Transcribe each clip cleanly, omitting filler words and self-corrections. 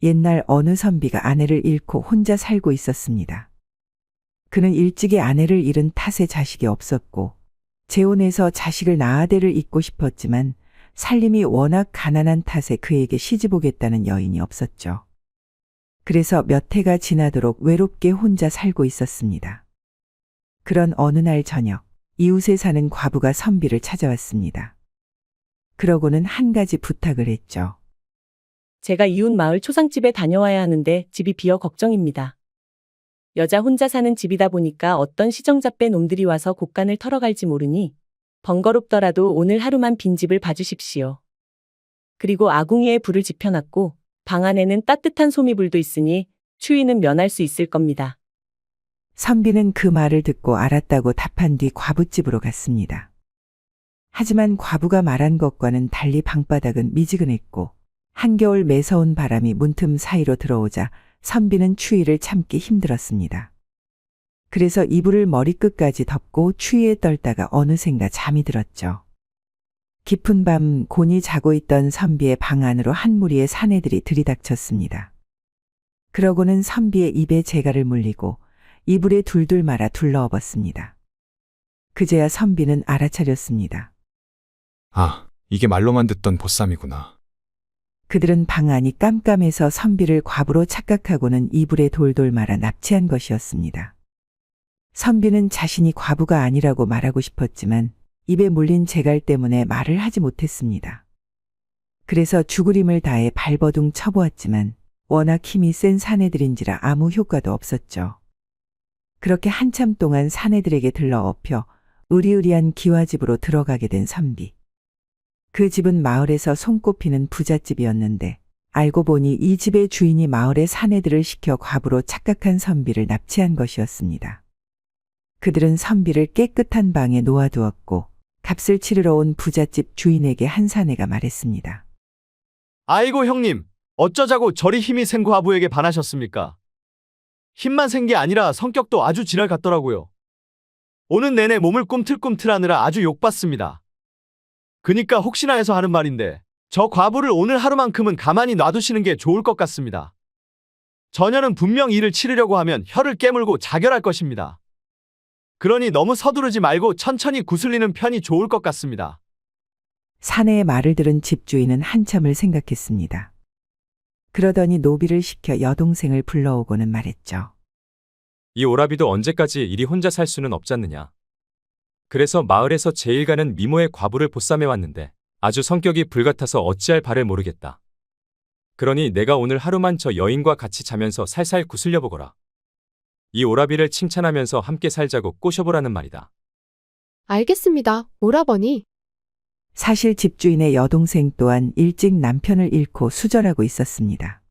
옛날 어느 선비가 아내를 잃고 혼자 살고 있었습니다. 그는 일찍이 아내를 잃은 탓에 자식이 없었고 재혼해서 자식을 낳아대를 잇고 싶었지만 살림이 워낙 가난한 탓에 그에게 시집오겠다는 여인이 없었죠. 그래서 몇 해가 지나도록 외롭게 혼자 살고 있었습니다. 그런 어느 날 저녁, 이웃에 사는 과부가 선비를 찾아왔습니다. 그러고는 한 가지 부탁을 했죠. 제가 이웃 마을 초상집에 다녀와야 하는데 집이 비어 걱정입니다. 여자 혼자 사는 집이다 보니까 어떤 시정잡배 놈들이 와서 곳간을 털어갈지 모르니 번거롭더라도 오늘 하루만 빈집을 봐주십시오. 그리고 아궁이에 불을 지펴놨고 방 안에는 따뜻한 소미불도 있으니 추위는 면할 수 있을 겁니다. 선비는 그 말을 듣고 알았다고 답한 뒤 과부집으로 갔습니다. 하지만 과부가 말한 것과는 달리 방바닥은 미지근했고 한겨울 매서운 바람이 문틈 사이로 들어오자 선비는 추위를 참기 힘들었습니다. 그래서 이불을 머리끝까지 덮고 추위에 떨다가 어느샌가 잠이 들었죠. 깊은 밤 곤히 자고 있던 선비의 방 안으로 한 무리의 사내들이 들이닥쳤습니다. 그러고는 선비의 입에 재갈을 물리고 이불에 둘둘 말아 둘러엎었습니다. 그제야 선비는 알아차렸습니다. 아, 이게 말로만 듣던 보쌈이구나. 그들은 방 안이 깜깜해서 선비를 과부로 착각하고는 이불에 돌돌 말아 납치한 것이었습니다. 선비는 자신이 과부가 아니라고 말하고 싶었지만 입에 물린 재갈 때문에 말을 하지 못했습니다. 그래서 죽을 힘을 다해 발버둥 쳐보았지만 워낙 힘이 센 사내들인지라 아무 효과도 없었죠. 그렇게 한참 동안 사내들에게 들러엎혀 으리으리한 기와집으로 들어가게 된 선비. 그 집은 마을에서 손꼽히는 부잣집이었는데 알고 보니 이 집의 주인이 마을의 사내들을 시켜 과부로 착각한 선비를 납치한 것이었습니다. 그들은 선비를 깨끗한 방에 놓아두었고 값을 치르러 온 부잣집 주인에게 한 사내가 말했습니다. 아이고 형님, 어쩌자고 저리 힘이 센 과부에게 반하셨습니까? 힘만 센 게 아니라 성격도 아주 지랄 같더라고요. 오는 내내 몸을 꿈틀꿈틀하느라 아주 욕받습니다. 그니까 혹시나 해서 하는 말인데 저 과부를 오늘 하루만큼은 가만히 놔두시는 게 좋을 것 같습니다. 저녀는 분명 이를 치르려고 하면 혀를 깨물고 자결할 것입니다. 그러니 너무 서두르지 말고 천천히 구슬리는 편이 좋을 것 같습니다. 사내의 말을 들은 집주인은 한참을 생각했습니다. 그러더니 노비를 시켜 여동생을 불러오고는 말했죠. 이 오라비도 언제까지 이리 혼자 살 수는 없잖느냐. 그래서 마을에서 제일 가는 미모의 과부를 보쌈해왔는데 아주 성격이 불같아서 어찌할 바를 모르겠다. 그러니 내가 오늘 하루만 저 여인과 같이 자면서 살살 구슬려보거라. 이 오라비를 칭찬하면서 함께 살자고 꼬셔보라는 말이다. 알겠습니다, 오라버니. 사실 집주인의 여동생 또한 일찍 남편을 잃고 수절하고 있었습니다.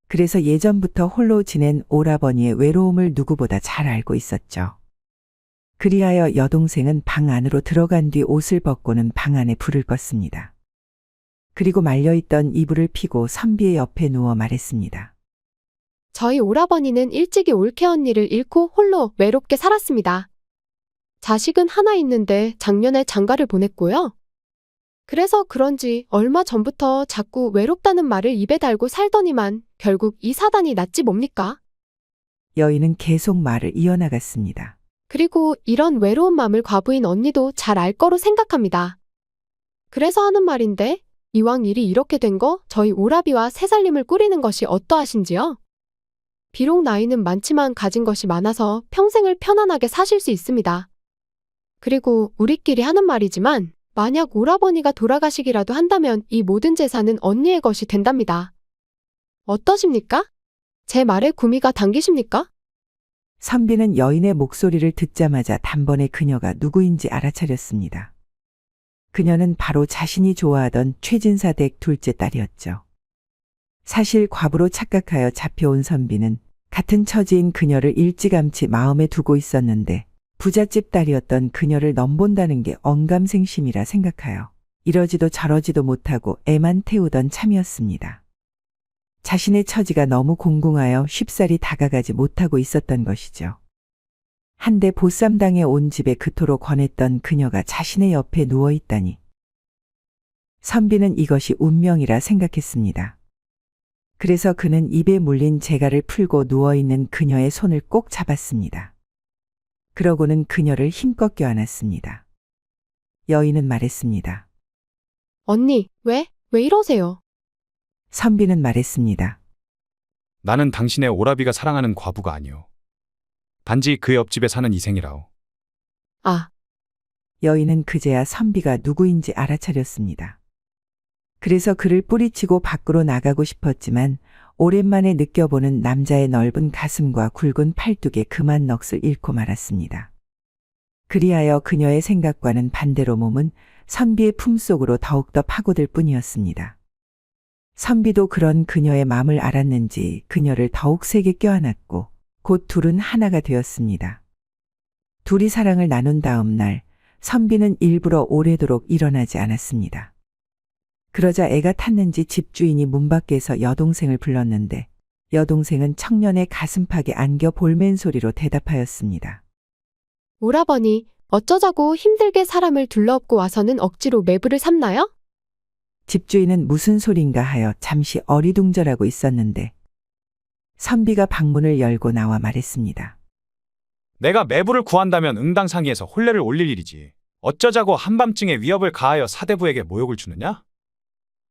그래서 예전부터 홀로 지낸 오라버니의 외로움을 누구보다 잘 알고 있었죠. 그리하여 여동생은 방 안으로 들어간 뒤 옷을 벗고는 방 안에 불을 껐습니다. 그리고 말려있던 이불을 피고 선비의 옆에 누워 말했습니다. 저희 오라버니는 일찍이 올케 언니를 잃고 홀로 외롭게 살았습니다. 자식은 하나 있는데 작년에 장가를 보냈고요. 그래서 그런지 얼마 전부터 자꾸 외롭다는 말을 입에 달고 살더니만 결국 이 사단이 낫지 뭡니까? 여인은 계속 말을 이어나갔습니다. 그리고 이런 외로운 마음을 과부인 언니도 잘 알 거로 생각합니다. 그래서 하는 말인데 이왕 일이 이렇게 된 거 저희 오라비와 새살림을 꾸리는 것이 어떠하신지요? 비록 나이는 많지만 가진 것이 많아서 평생을 편안하게 사실 수 있습니다. 그리고 우리끼리 하는 말이지만 만약 오라버니가 돌아가시기라도 한다면 이 모든 재산은 언니의 것이 된답니다. 어떠십니까? 제 말에 구미가 당기십니까? 선비는 여인의 목소리를 듣자마자 단번에 그녀가 누구인지 알아차렸습니다. 그녀는 바로 자신이 좋아하던 최진사 댁 둘째 딸이었죠. 사실 과부로 착각하여 잡혀온 선비는 같은 처지인 그녀를 일찌감치 마음에 두고 있었는데 부잣집 딸이었던 그녀를 넘본다는 게 언감생심이라 생각하여 이러지도 저러지도 못하고 애만 태우던 참이었습니다. 자신의 처지가 너무 공공하여 쉽사리 다가가지 못하고 있었던 것이죠. 한데 보쌈당에 온 집에 그토록 권했던 그녀가 자신의 옆에 누워있다니. 선비는 이것이 운명이라 생각했습니다. 그래서 그는 입에 물린 재갈을 풀고 누워있는 그녀의 손을 꼭 잡았습니다. 그러고는 그녀를 힘껏 껴안았습니다. 여인은 말했습니다. 언니, 왜 이러세요? 선비는 말했습니다. 나는 당신의 오라비가 사랑하는 과부가 아니오. 단지 그 옆집에 사는 이생이라오. 아, 여인은 그제야 선비가 누구인지 알아차렸습니다. 그래서 그를 뿌리치고 밖으로 나가고 싶었지만 오랜만에 느껴보는 남자의 넓은 가슴과 굵은 팔뚝에 그만 넋을 잃고 말았습니다. 그리하여 그녀의 생각과는 반대로 몸은 선비의 품속으로 더욱더 파고들 뿐이었습니다. 선비도 그런 그녀의 마음을 알았는지 그녀를 더욱 세게 껴안았고 곧 둘은 하나가 되었습니다. 둘이 사랑을 나눈 다음 날 선비는 일부러 오래도록 일어나지 않았습니다. 그러자 애가 탔는지 집주인이 문 밖에서 여동생을 불렀는데 여동생은 청년의 가슴팍에 안겨 볼멘 소리로 대답하였습니다. 오라버니, 어쩌자고 힘들게 사람을 둘러엎고 와서는 억지로 매부를 삼나요? 집주인은 무슨 소린가 하여 잠시 어리둥절하고 있었는데 선비가 방문을 열고 나와 말했습니다. 내가 매부를 구한다면 응당상의에서 혼례를 올릴 일이지. 어쩌자고 한밤중에 위협을 가하여 사대부에게 모욕을 주느냐?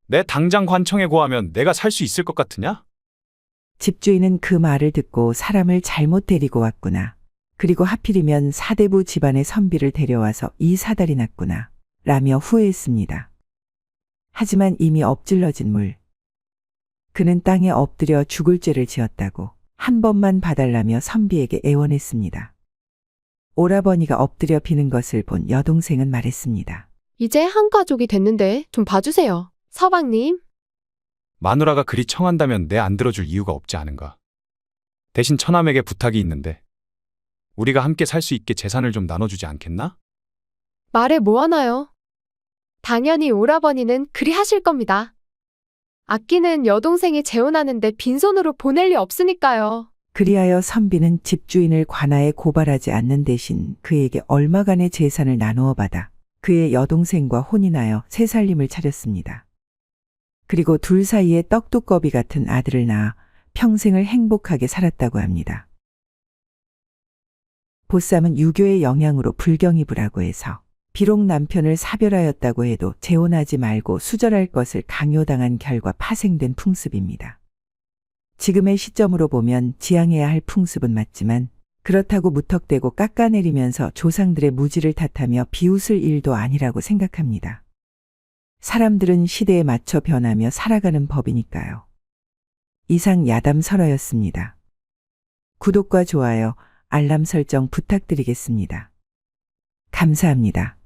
내 당장 관청에 고하면 내가 살 수 있을 것 같으냐? 집주인은 그 말을 듣고 사람을 잘못 데리고 왔구나. 그리고 하필이면 사대부 집안의 선비를 데려와서 이 사달이 났구나. 라며 후회했습니다. 하지만 이미 엎질러진 물. 그는 땅에 엎드려 죽을 죄를 지었다고 한 번만 봐달라며 선비에게 애원했습니다. 오라버니가 엎드려 비는 것을 본 여동생은 말했습니다. 이제 한 가족이 됐는데 좀 봐주세요. 서방님. 마누라가 그리 청한다면 내 안 들어줄 이유가 없지 않은가. 대신 처남에게 부탁이 있는데 우리가 함께 살 수 있게 재산을 좀 나눠주지 않겠나? 말해 뭐하나요? 당연히 오라버니는 그리 하실 겁니다. 아끼는 여동생이 재혼하는데 빈손으로 보낼 리 없으니까요. 그리하여 선비는 집주인을 관아에 고발하지 않는 대신 그에게 얼마간의 재산을 나누어 받아 그의 여동생과 혼인하여 새 살림을 차렸습니다. 그리고 둘 사이에 떡두꺼비 같은 아들을 낳아 평생을 행복하게 살았다고 합니다. 보쌈은 유교의 영향으로 불경이부라고 해서 비록 남편을 사별하였다고 해도 재혼하지 말고 수절할 것을 강요당한 결과 파생된 풍습입니다. 지금의 시점으로 보면 지양해야 할 풍습은 맞지만 그렇다고 무턱대고 깎아내리면서 조상들의 무지를 탓하며 비웃을 일도 아니라고 생각합니다. 사람들은 시대에 맞춰 변하며 살아가는 법이니까요. 이상 야담설어였습니다. 구독과 좋아요, 알람 설정 부탁드리겠습니다. 감사합니다.